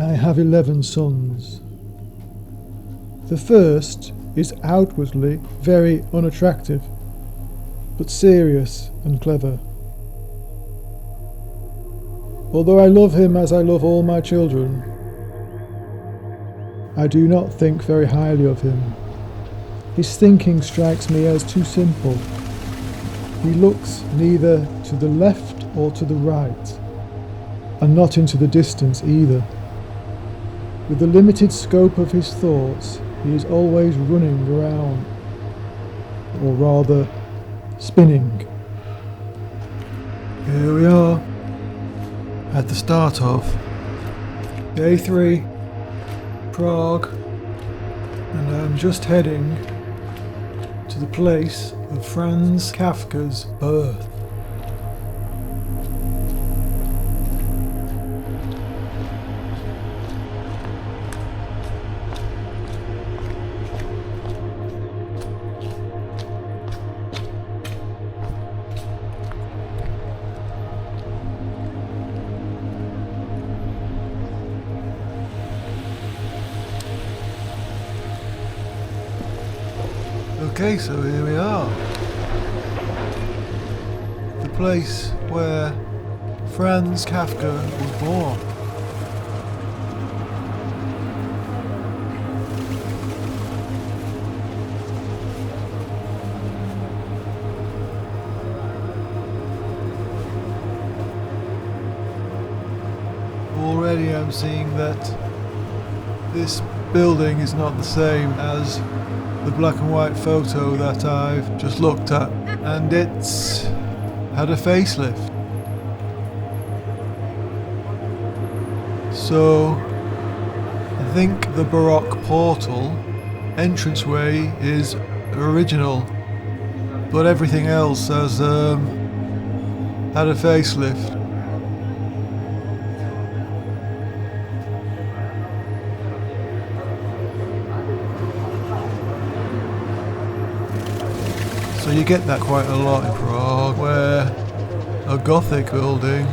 I have 11 sons. The first is outwardly very unattractive, but serious and clever. Although I love him as I love all my children, I do not think very highly of him. His thinking strikes me as too simple. He looks neither to the left or to the right, and not into the distance either. With the limited scope of his thoughts, he is always running around, or rather, spinning. Here we are, at the start of Day 3, Prague, and I'm just heading to the place of Franz Kafka's birth. Okay, so here we are. The place where Franz Kafka was born. Already I'm seeing that this building is not the same as the black and white photo that I've just looked at, and it's had a facelift. So I think the Baroque portal entranceway is original, but everything else has had a facelift. So you get that quite a lot in Prague, where a Gothic building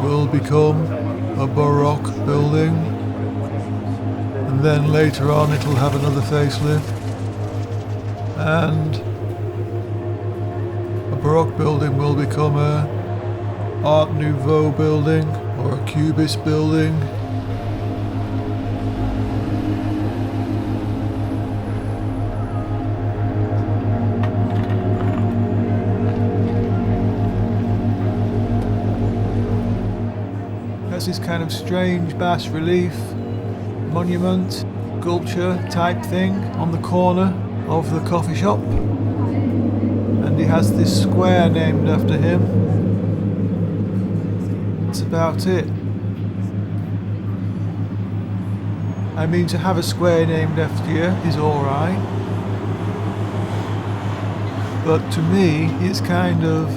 will become a Baroque building, and then later on it'll have another facelift, and a Baroque building will become a Art Nouveau building or a Cubist building. This kind of strange bas-relief monument, sculpture type thing on the corner of the coffee shop, and he has this square named after him. That's about it. I mean, to have a square named after you is alright, but to me it's kind of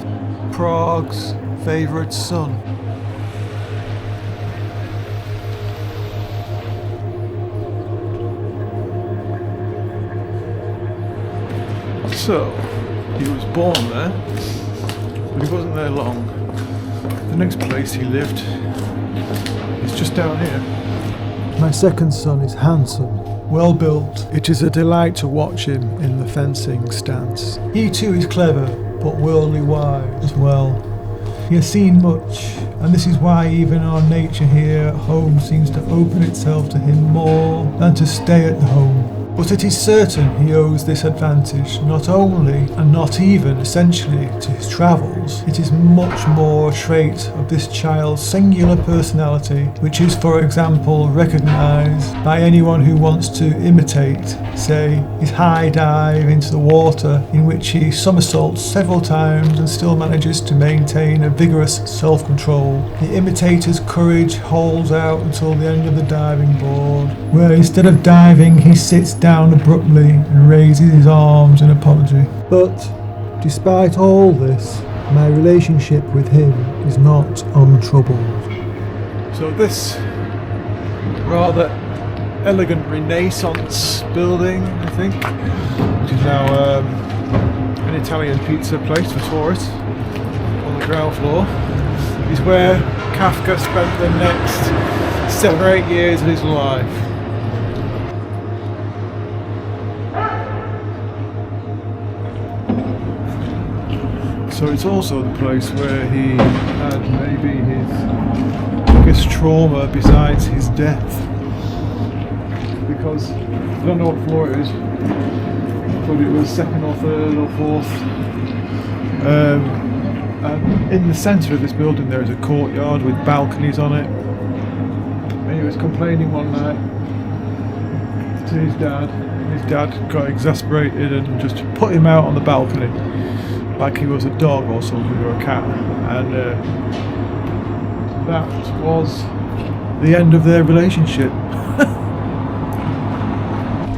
Prague's favourite son. So, he was born there, but he wasn't there long. The next place he lived is just down here. My second son is handsome, well built. It is a delight to watch him in the fencing stance. He too is clever, but worldly wise as well. He has seen much, and this is why even our nature here at home seems to open itself to him more than to stay at the home. But it is certain he owes this advantage not only, and not even essentially, to his travels. It is much more a trait of this child's singular personality, which is, for example, recognised by anyone who wants to imitate, say, his high dive into the water, in which he somersaults several times and still manages to maintain a vigorous self-control. The imitator's courage holds out until the end of the diving board, where instead of diving he sits down abruptly and raises his arms in apology. But despite all this, my relationship with him is not untroubled. So this rather elegant Renaissance building, I think, which is now an Italian pizza place for tourists on the ground floor, is where Kafka spent the next 7 or 8 years of his life. So it's also the place where he had maybe his biggest trauma besides his death. Because I don't know what floor it is, but it was 2nd or 3rd or 4th. And in the centre of this building there is a courtyard with balconies on it. And he was complaining one night to his dad. His dad got exasperated and just put him out on the balcony like he was a dog or something, or a cat. And that was the end of their relationship.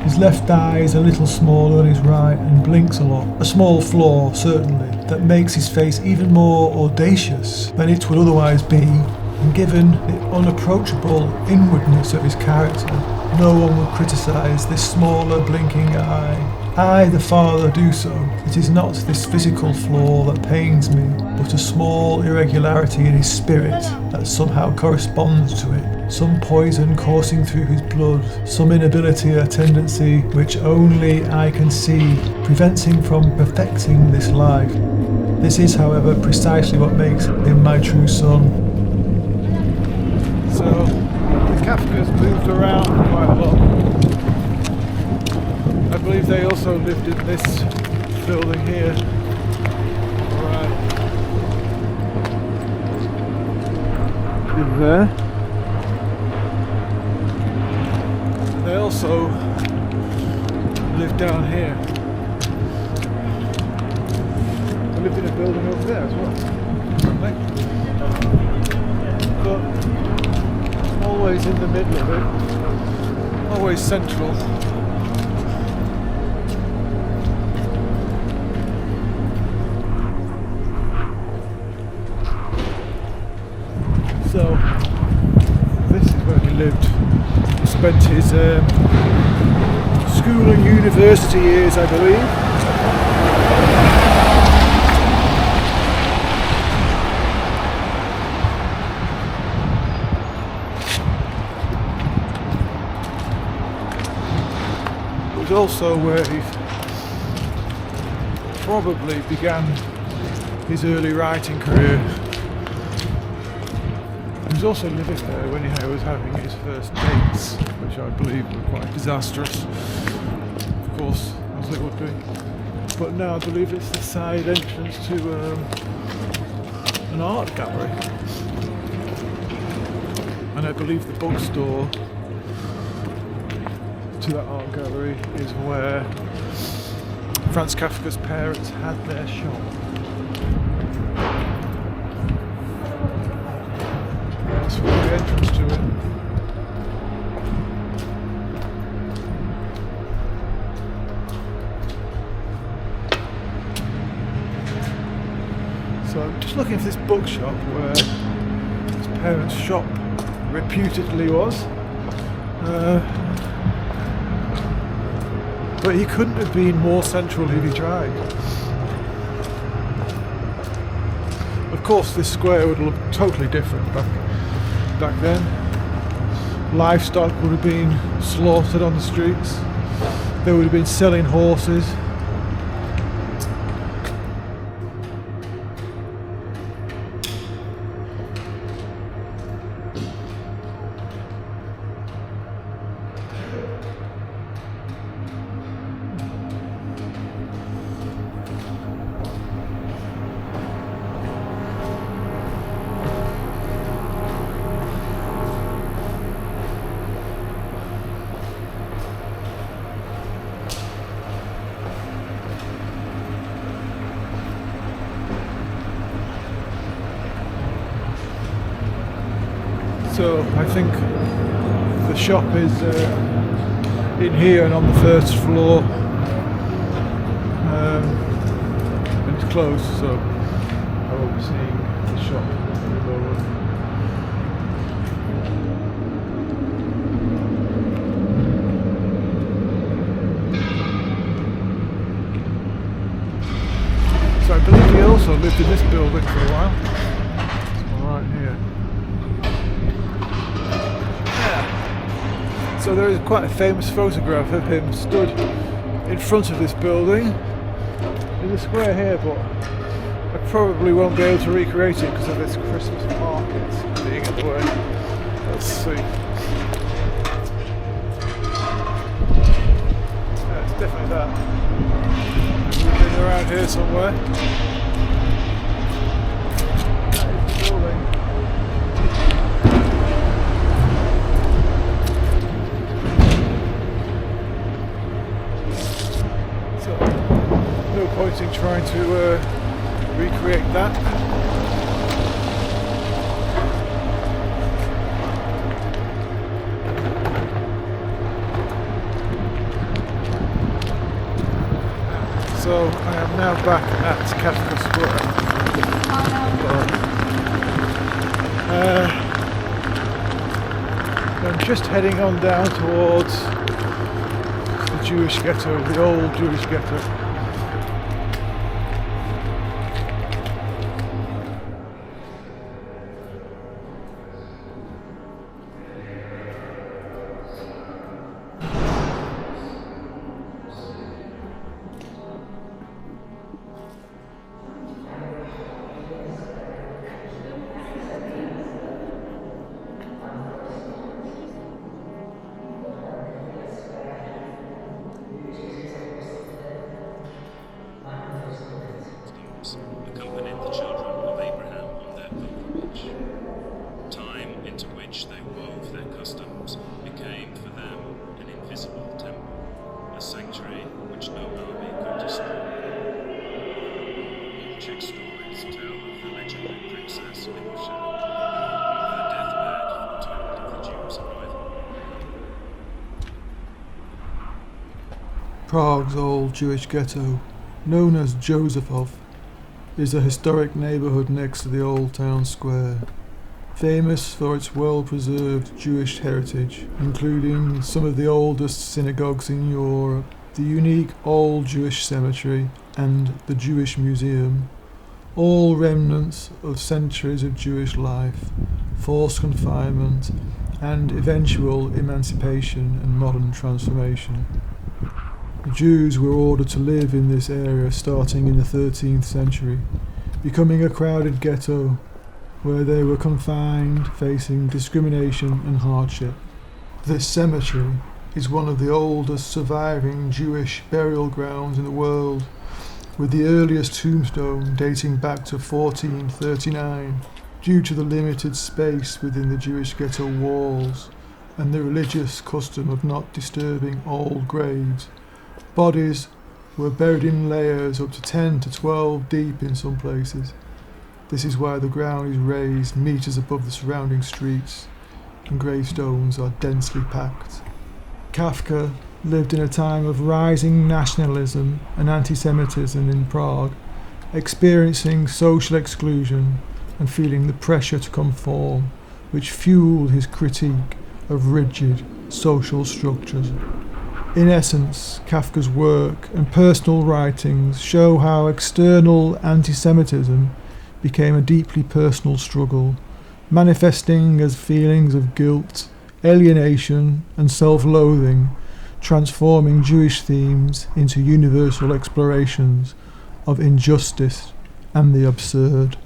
His left eye is a little smaller than his right and blinks a lot. A small flaw, certainly, that makes his face even more audacious than it would otherwise be, and given the unapproachable inwardness of his character, no one would criticise this smaller blinking eye. I, the father, do so. It is not this physical flaw that pains me, but a small irregularity in his spirit that somehow corresponds to it. Some poison coursing through his blood, some inability or tendency which only I can see prevents him from perfecting this life. This is, however, precisely what makes him my true son. So, the Kafkas moved around quite a lot. I believe they also lived in this building here. Right. In there. And they also lived down here. They lived in a building over there as well, apparently. But always in the middle of it. Always central. So, this is where he lived. He spent his school and university years, I believe. It was also where he probably began his early writing career. He was also living there when he was having his first dates, which I believe were quite disastrous, of course, as it would be. But now I believe it's the side entrance to an art gallery. And I believe the bookstore to that art gallery is where Franz Kafka's parents had their shop. That's the entrance to it. So I'm just looking for this bookshop where his parents' shop reputedly was. But he couldn't have been more central if he tried. Of course, this square would look totally different back then. Livestock would have been slaughtered on the streets. They would have been selling horses. So I think the shop is in here and on the first floor, and it's closed, so I won't be seeing the shop at the moment. So I believe he also lived in this building for a while. Right here. So there is quite a famous photograph of him stood in front of this building in the square here, but I probably won't be able to recreate it because of this Christmas market being in the way. Let's see. Yeah, it's definitely that. We've been around here somewhere. That is the building. So, no point in trying to recreate that. So I am now back at Kafka Square. I'm just heading on down towards the Jewish ghetto, the old Jewish ghetto. Accompanied the children of Abraham on their pilgrimage. Time into which they wove their customs became for them an invisible temple, a sanctuary which no army could destroy. All Czech stories tell of the legendary princess Linusha, her deathbed foretold of the Jews' arrival. Prague's old Jewish ghetto, known as Josefov, is a historic neighbourhood next to the old town square, famous for its well-preserved Jewish heritage, including some of the oldest synagogues in Europe, the unique old Jewish cemetery, and the Jewish Museum, all remnants of centuries of Jewish life, forced confinement, and eventual emancipation and modern transformation. The Jews were ordered to live in this area starting in the 13th century, becoming a crowded ghetto where they were confined, facing discrimination and hardship. This cemetery is one of the oldest surviving Jewish burial grounds in the world, with the earliest tombstone dating back to 1439, due to the limited space within the Jewish ghetto walls and the religious custom of not disturbing old graves. Bodies were buried in layers up to 10 to 12 deep in some places. This is why the ground is raised metres above the surrounding streets, and gravestones are densely packed. Kafka lived in a time of rising nationalism and anti-Semitism in Prague, experiencing social exclusion and feeling the pressure to conform, which fueled his critique of rigid social structures. In essence, Kafka's work and personal writings show how external anti-Semitism became a deeply personal struggle, manifesting as feelings of guilt, alienation, and self-loathing, transforming Jewish themes into universal explorations of injustice and the absurd.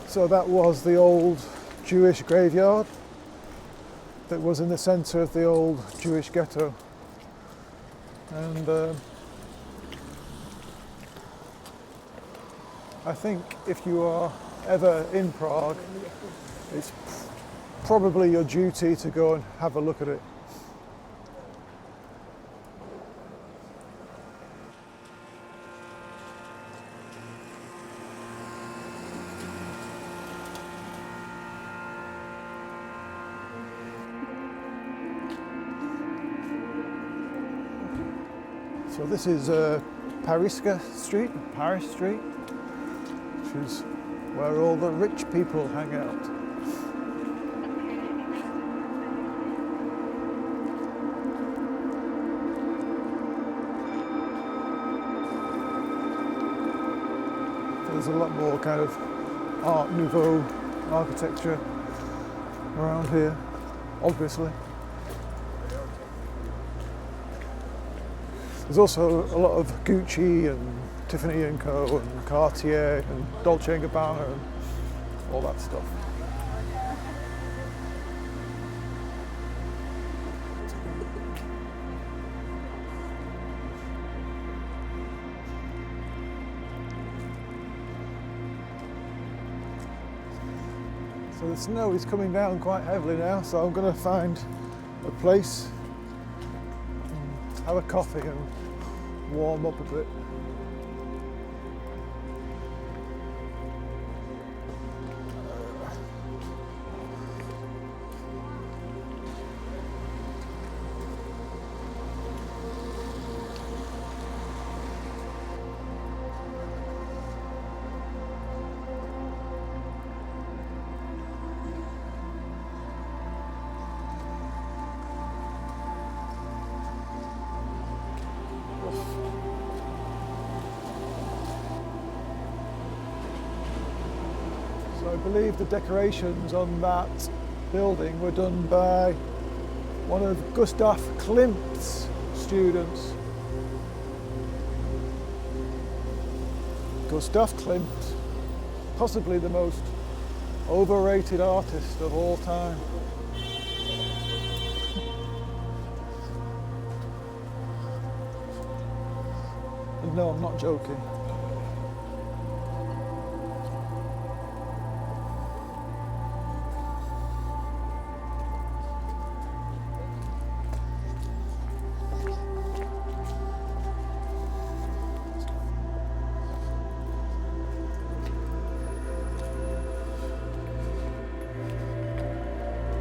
So that was the old Jewish graveyard that was in the centre of the old Jewish ghetto. And I think if you are ever in Prague, it's probably your duty to go and have a look at it. So this is Pariska Street, Paris Street, which is where all the rich people hang out. there's a lot more kind of Art Nouveau architecture around here, obviously. There's also a lot of Gucci and Tiffany & Co. and Cartier and Dolce & Gabbana and all that stuff. So the snow is coming down quite heavily now, so I'm going to find a place, have a coffee and warm up a bit. So I believe the decorations on that building were done by one of Gustav Klimt's students. Gustav Klimt, possibly the most overrated artist of all time. And no, I'm not joking.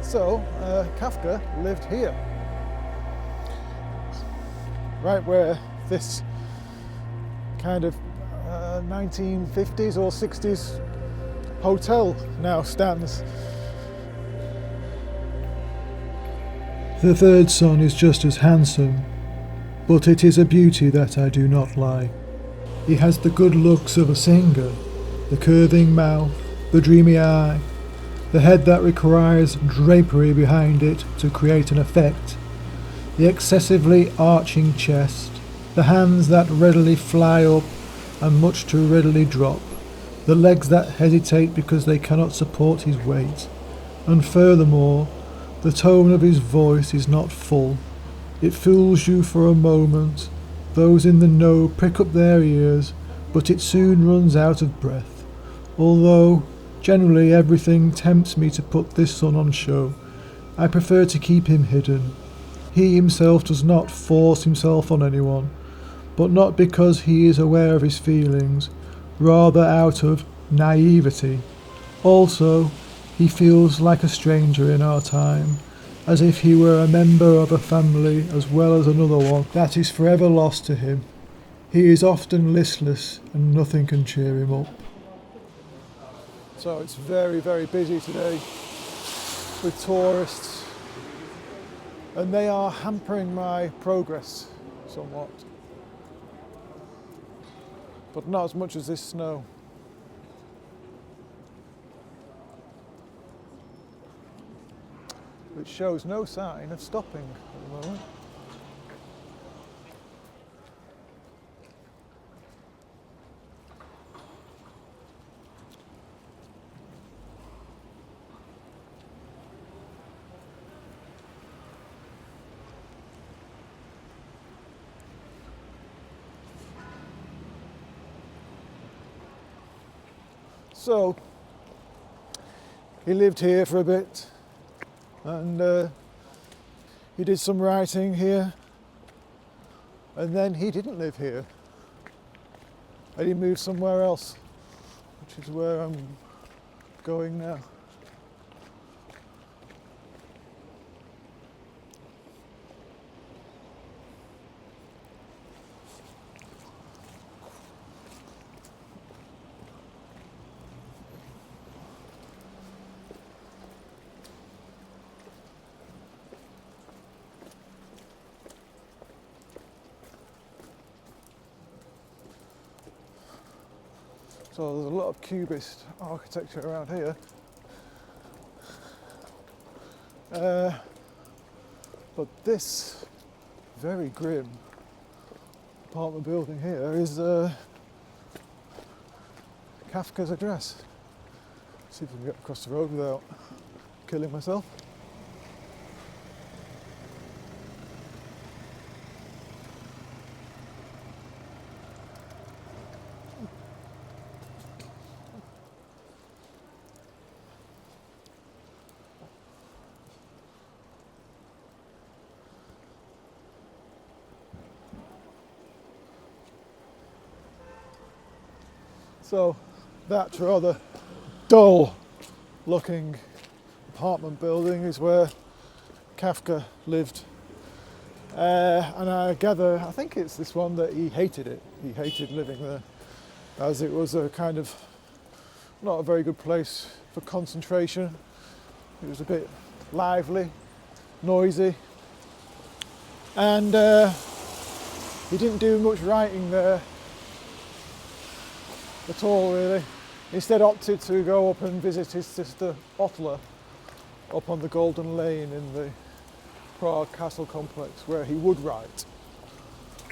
So, Kafka lived here, right where this kind of 1950s or 60s hotel now stands. The third son is just as handsome, but it is a beauty that I do not like. He has the good looks of a singer, the curving mouth, the dreamy eye, the head that requires drapery behind it to create an effect, the excessively arching chest, the hands that readily fly up and much too readily drop, the legs that hesitate because they cannot support his weight, and furthermore, the tone of his voice is not full. It fools you for a moment. Those in the know prick up their ears, but it soon runs out of breath. Although generally everything tempts me to put this son on show, I prefer to keep him hidden. He himself does not force himself on anyone, but not because he is aware of his feelings, rather out of naivety. Also, he feels like a stranger in our time, as if he were a member of a family as well as another one that is forever lost to him. He is often listless and nothing can cheer him up. So it's very, very busy today with tourists, and they are hampering my progress somewhat, but not as much as this snow. Which shows no sign of stopping at the moment. So, he lived here for a bit, and he did some writing here, and then he didn't live here, and he moved somewhere else, which is where I'm going now. So there's a lot of cubist architecture around here. But this very grim apartment building here is Kafka's address. See if we can get across the road without killing myself. So that rather dull looking apartment building is where Kafka lived. And I think it's this one that he hated it. He hated living there, as it was a kind of not a very good place for concentration. It was a bit lively, noisy, and he didn't do much writing there at all, really. Instead opted to go up and visit his sister Ottla up on the Golden Lane in the Prague Castle complex, where he would write.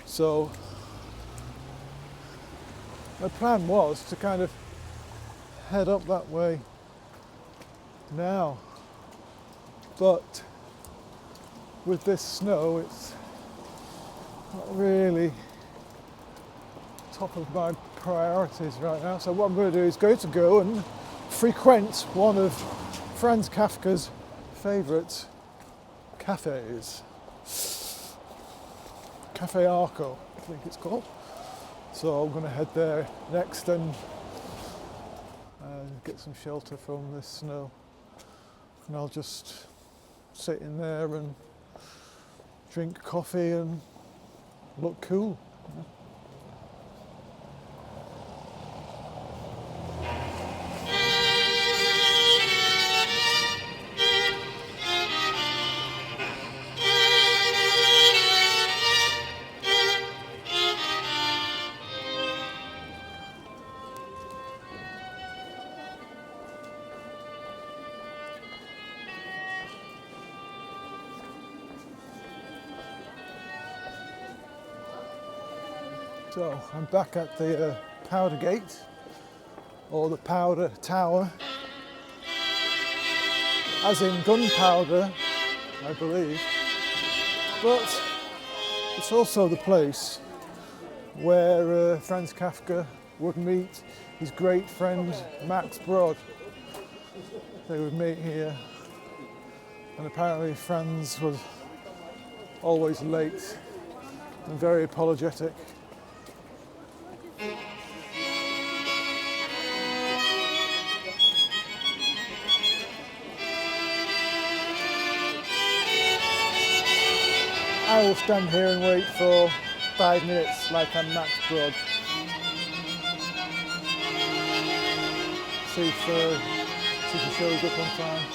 So my plan was to kind of head up that way now, but with this snow it's not really top of my priorities right now. So what I'm going to do is go and frequent one of Franz Kafka's favourite cafes. Cafe Arco, I think it's called. So I'm going to head there next and get some shelter from this snow. And I'll just sit in there and drink coffee and look cool. So I'm back at the Powder Gate, or the Powder Tower, as in gunpowder, I believe. But it's also the place where Franz Kafka would meet his great friend Max Brod. They would meet here, and apparently Franz was always late and very apologetic. I will stand here and wait for 5 minutes like I'm Max Brod. See if he shows up on time.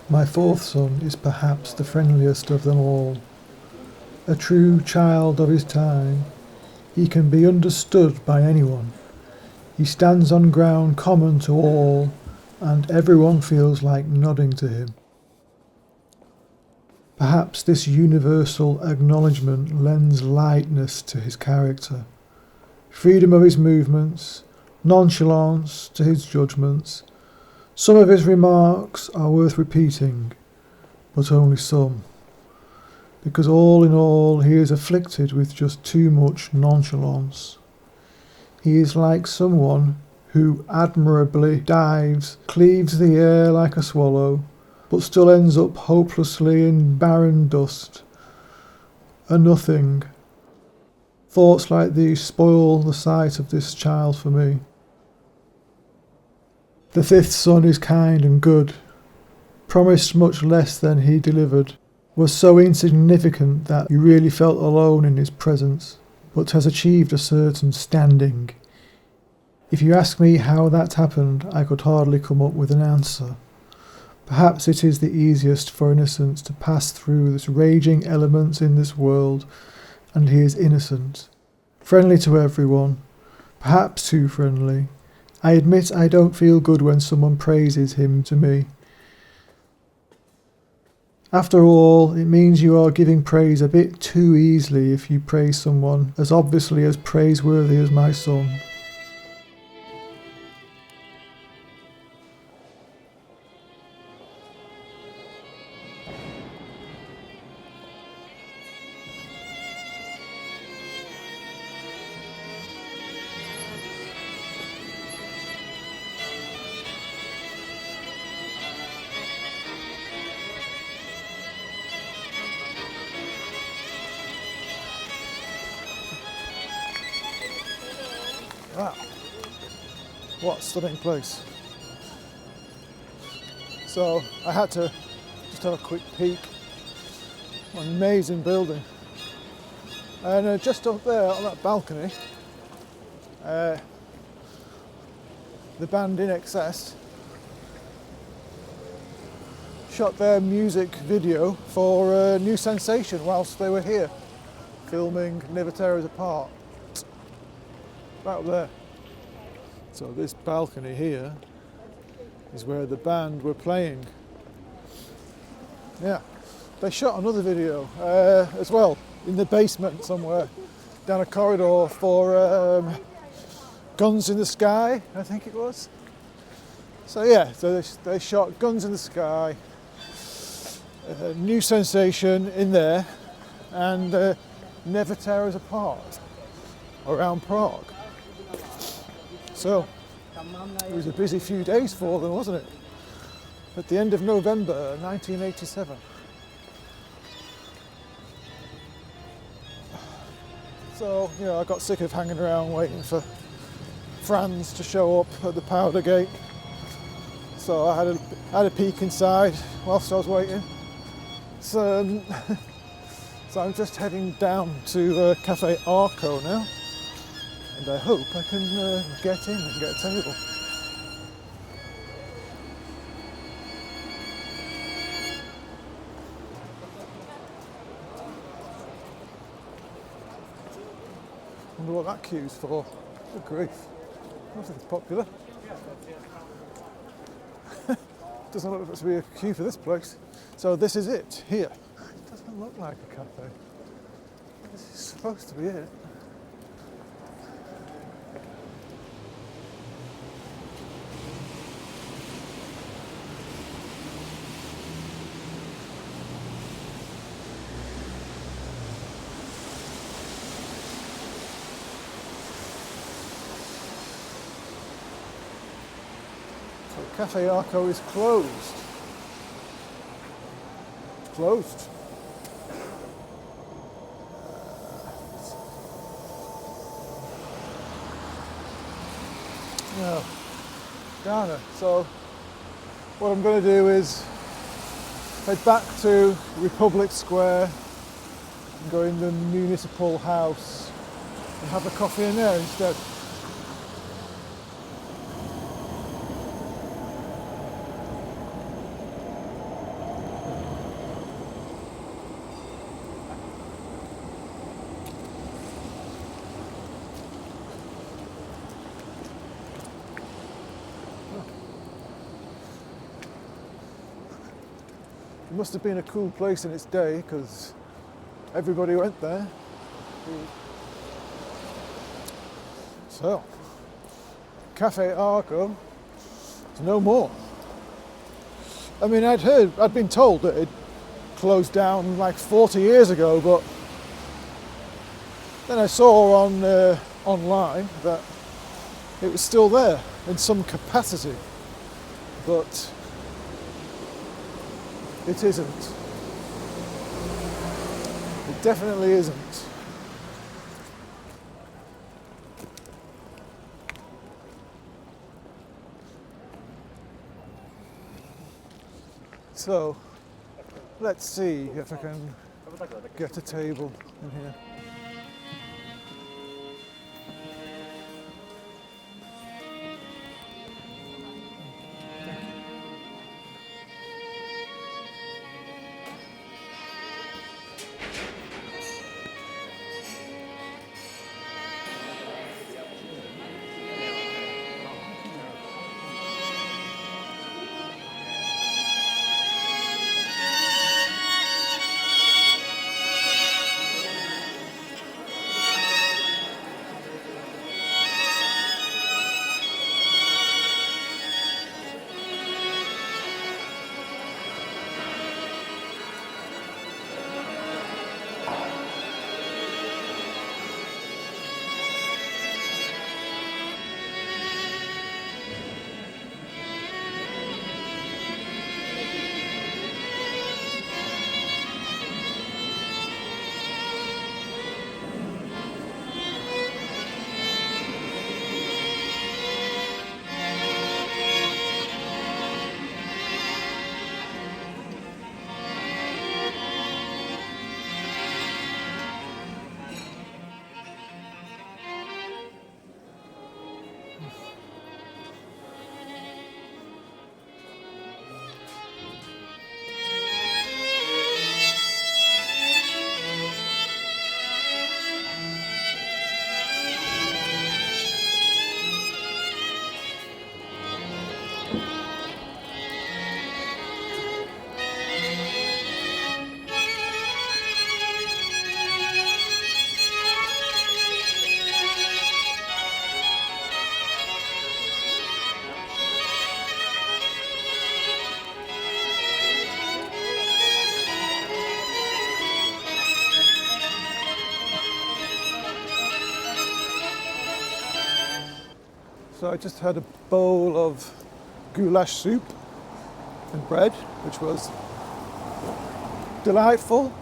My fourth son is perhaps the friendliest of them all. A true child of his time, he can be understood by anyone. He stands on ground common to all, and everyone feels like nodding to him. Perhaps this universal acknowledgement lends lightness to his character, freedom of his movements, nonchalance to his judgments. Some of his remarks are worth repeating, but only some, because all in all he is afflicted with just too much nonchalance. He is like someone who admirably dives, cleaves the air like a swallow, but still ends up hopelessly in barren dust, a nothing. Thoughts like these spoil the sight of this child for me. The fifth son is kind and good, promised much less than he delivered, was so insignificant that you really felt alone in his presence, but has achieved a certain standing. If you ask me how that happened, I could hardly come up with an answer. Perhaps it is the easiest for innocence to pass through the raging elements in this world, and he is innocent, friendly to everyone, perhaps too friendly. I admit I don't feel good when someone praises him to me. After all, it means you are giving praise a bit too easily if you praise someone as obviously as praiseworthy as my son. Wow, what a stunning place. So I had to just have a quick peek. What an amazing building. And just up there on that balcony, the band In Excess shot their music video for New Sensation whilst they were here, filming Never Tear Us Apart. Right up there. So this balcony here is where the band were playing. Yeah, they shot another video as well in the basement somewhere down a corridor for Guns in the Sky, I think it was. So yeah, so they shot Guns in the Sky, New Sensation in there, and Never Tear Us Apart around Prague. So it was a busy few days for them, wasn't it? At the end of November 1987. So, you know, I got sick of hanging around waiting for Franz to show up at the powder gate. So I had a peek inside whilst I was waiting. So, so I'm just heading down to Cafe Arco now. And I hope I can get in and get a table. Wonder what that queue's for. Good grief. I don't think it's popular. Doesn't look to be a queue for this place. So this is it, here. It doesn't look like a cafe. This is supposed to be it. Cafe Arco is closed. It's closed. No. Darn it. So what I'm going to do is head back to Republic Square and go in the municipal house and have a coffee in there instead. It must have been a cool place in its day because everybody went there. So, Cafe Arco is no more. I mean, I'd been told that it closed down like 40 years ago, but then I saw on online that it was still there in some capacity, but it isn't. It definitely isn't. So, let's see if I can get a table in here. So I just had a bowl of goulash soup and bread, which was delightful,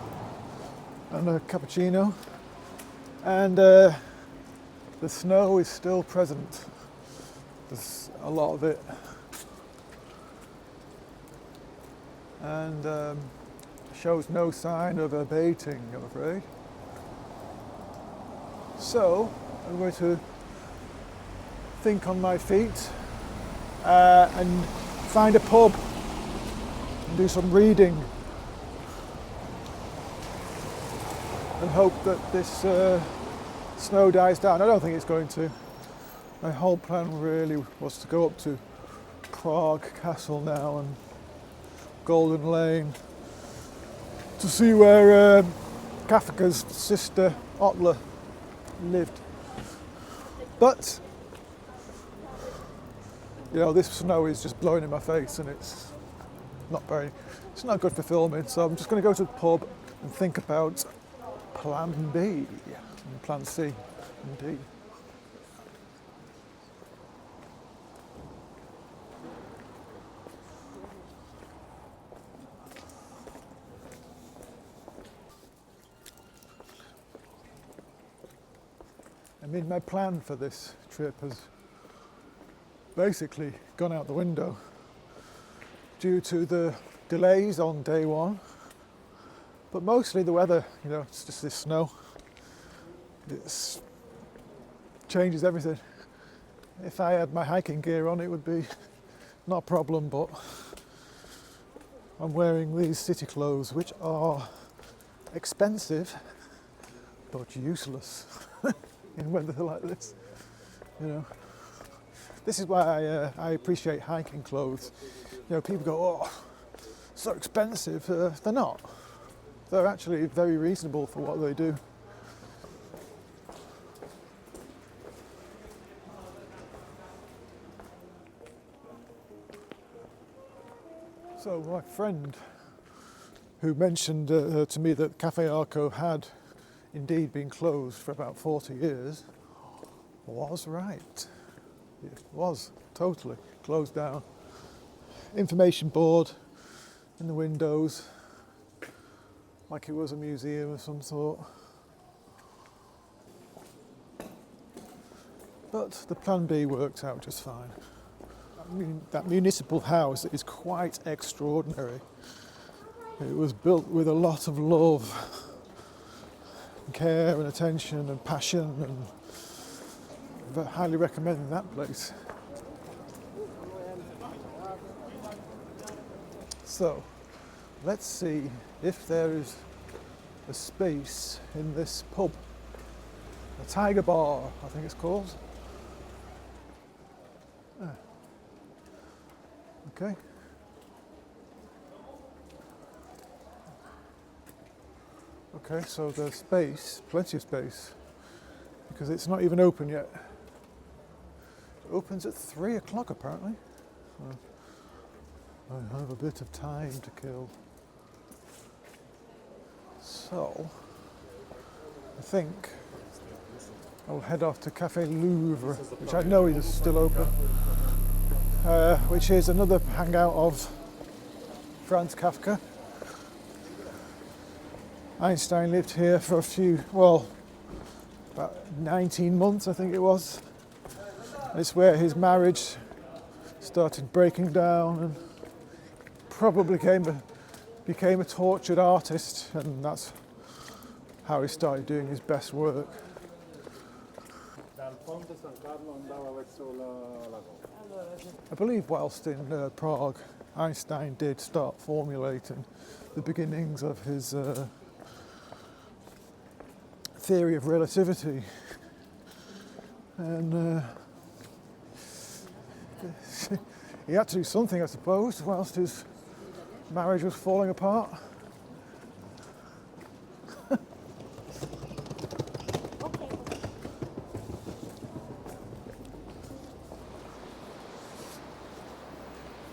and a cappuccino. And the snow is still present. There's a lot of it. And shows no sign of abating, I'm afraid. So I'm going to think on my feet and find a pub and do some reading and hope that this snow dies down. I don't think it's going to. My whole plan really was to go up to Prague Castle now and Golden Lane to see where Kafka's sister Otla lived. But you know, this snow is just blowing in my face and it's not good for filming, so I'm just going to go to the pub and think about plan B and plan C and D. I mean, my plan for this trip has basically gone out the window due to the delays on day one, but mostly the weather. You know, it's just this snow. It changes everything. If I had my hiking gear on, it would be not a problem, but I'm wearing these city clothes, which are expensive but useless in weather like this. You know, this is why I appreciate hiking clothes. You know, people go, "Oh, so expensive." They're not. They're actually very reasonable for what they do. So my friend who mentioned to me that Cafe Arco had indeed been closed for about 40 years was right. It was totally closed down. Information board in the windows, like it was a museum of some sort. But the plan B worked out just fine. I mean, that municipal house is quite extraordinary. It was built with a lot of love, and care and attention and passion, and I highly recommend that place. So, let's see if there is a space in this pub. A Tiger Bar, I think it's called. Okay. Okay, so there's space, plenty of space, because it's not even open yet. It opens at 3 o'clock apparently. So I have a bit of time to kill. So I think I'll head off to Café Louvre, which I know is still open, which is another hangout of Franz Kafka. Einstein lived here for about 19 months, I think it was. It's where his marriage started breaking down and probably became a tortured artist, and that's how he started doing his best work. I believe whilst in Prague, Einstein did start formulating the beginnings of his theory of relativity, and he had to do something, I suppose, whilst his marriage was falling apart.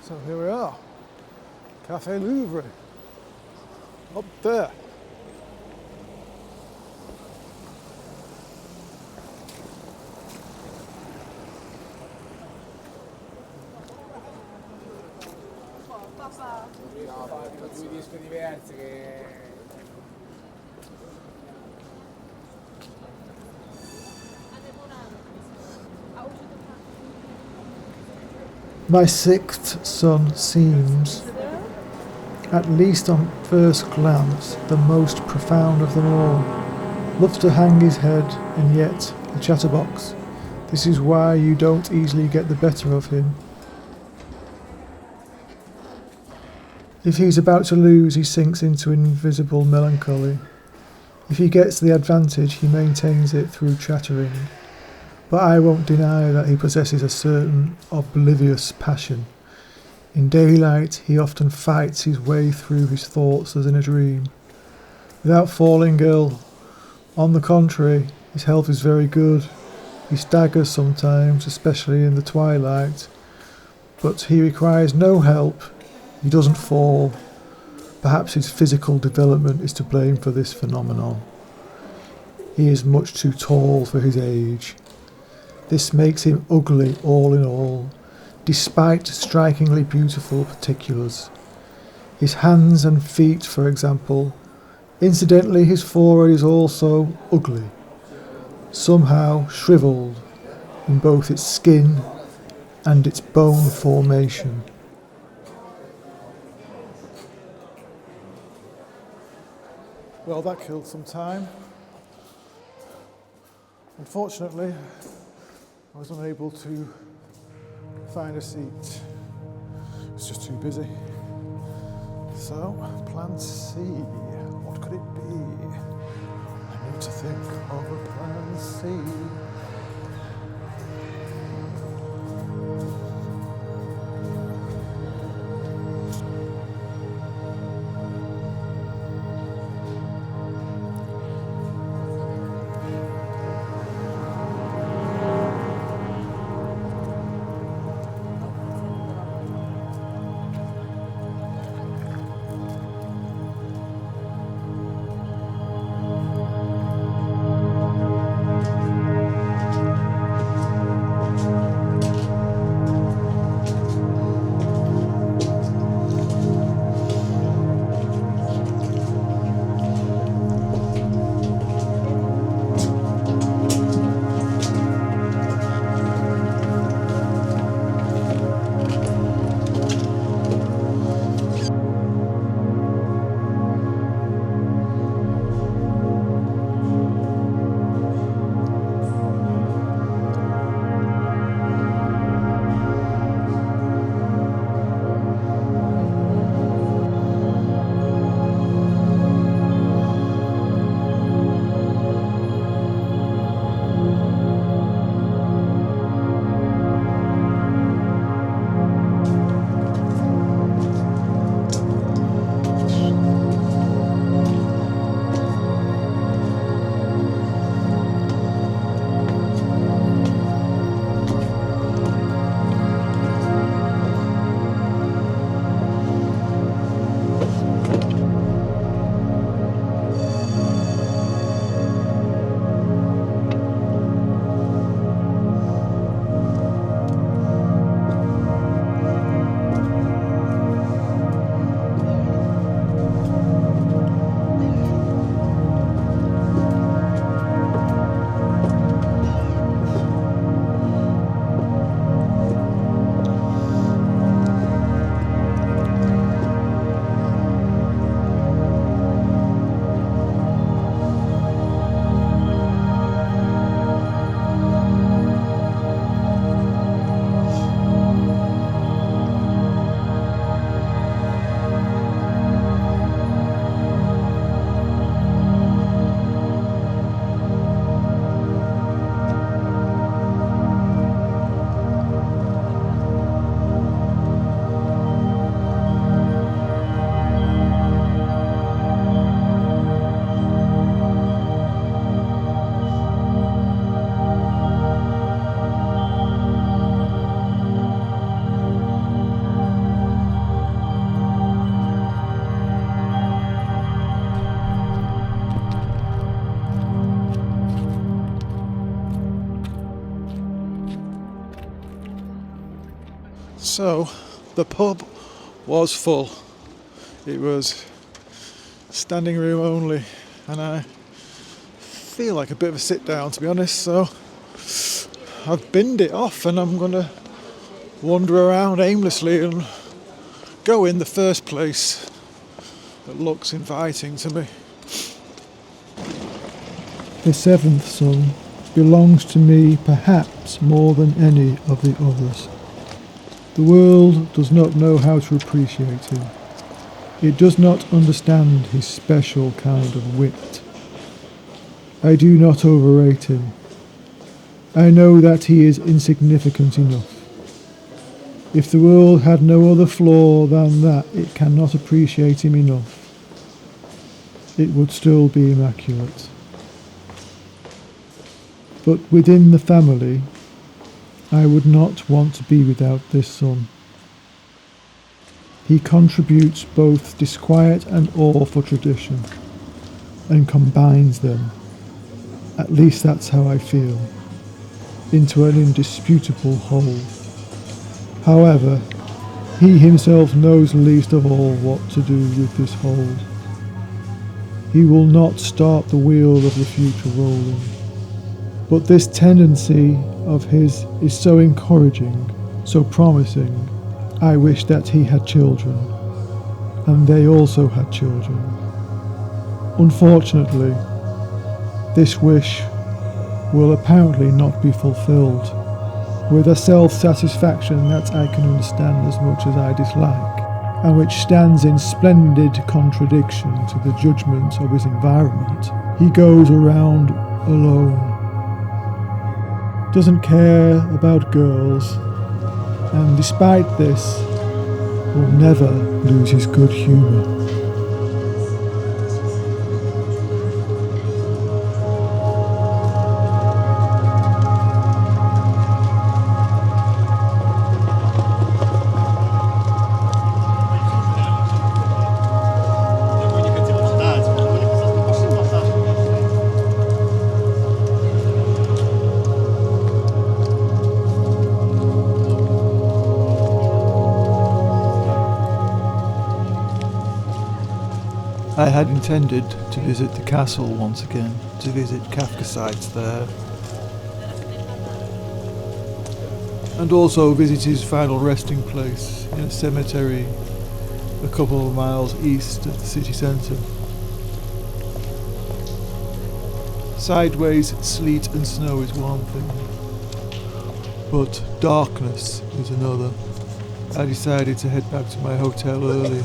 So here we are, Café Louvre, up there. due dischi diversi che... My sixth son seems, at least on first glance, the most profound of them all. Loves to hang his head, and yet a chatterbox. This is why you don't easily get the better of him. If he's about to lose, he sinks into invisible melancholy. If he gets the advantage, he maintains it through chattering. But I won't deny that he possesses a certain oblivious passion. In daylight, he often fights his way through his thoughts as in a dream. Without falling ill, on the contrary, his health is very good. He staggers sometimes, especially in the twilight, but he requires no help. He doesn't fall. Perhaps his physical development is to blame for this phenomenon. He is much too tall for his age. This makes him ugly all in all, despite strikingly beautiful particulars. His hands and feet, for example. Incidentally, his forehead is also ugly, somehow shriveled in both its skin and its bone formation. Well, that killed some time. Unfortunately, I was unable to find a seat. It was just too busy. So, plan C. What could it be? I need to think of a plan C. So, the pub was full. It was standing room only, and I feel like a bit of a sit down, to be honest, so I've binned it off and I'm going to wander around aimlessly and go in the first place that looks inviting to me. The seventh son belongs to me perhaps more than any of the others. The world does not know how to appreciate him. It does not understand his special kind of wit. I do not overrate him. I know that he is insignificant enough. If the world had no other flaw than that it cannot appreciate him enough, it would still be immaculate. But within the family, I would not want to be without this son. He contributes both disquiet and awe for tradition, and combines them, at least that's how I feel, into an indisputable whole. However, he himself knows least of all what to do with this whole. He will not start the wheel of the future rolling. But this tendency of his is so encouraging, so promising. I wish that he had children, and they also had children. Unfortunately, this wish will apparently not be fulfilled, with a self-satisfaction that I can understand as much as I dislike, and which stands in splendid contradiction to the judgment of his environment. He goes around alone, doesn't care about girls, and despite this, will never lose his good humour. I had intended to visit the castle once again, to visit Kafka sites there, and also visit his final resting place in a cemetery a couple of miles east of the city centre. Sideways sleet and snow is one thing, but darkness is another. I decided to head back to my hotel early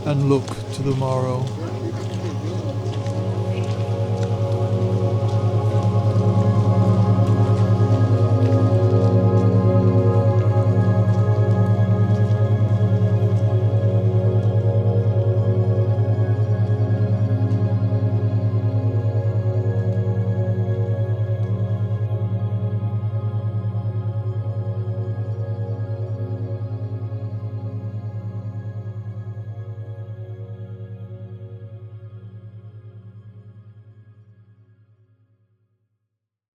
and look to the morrow.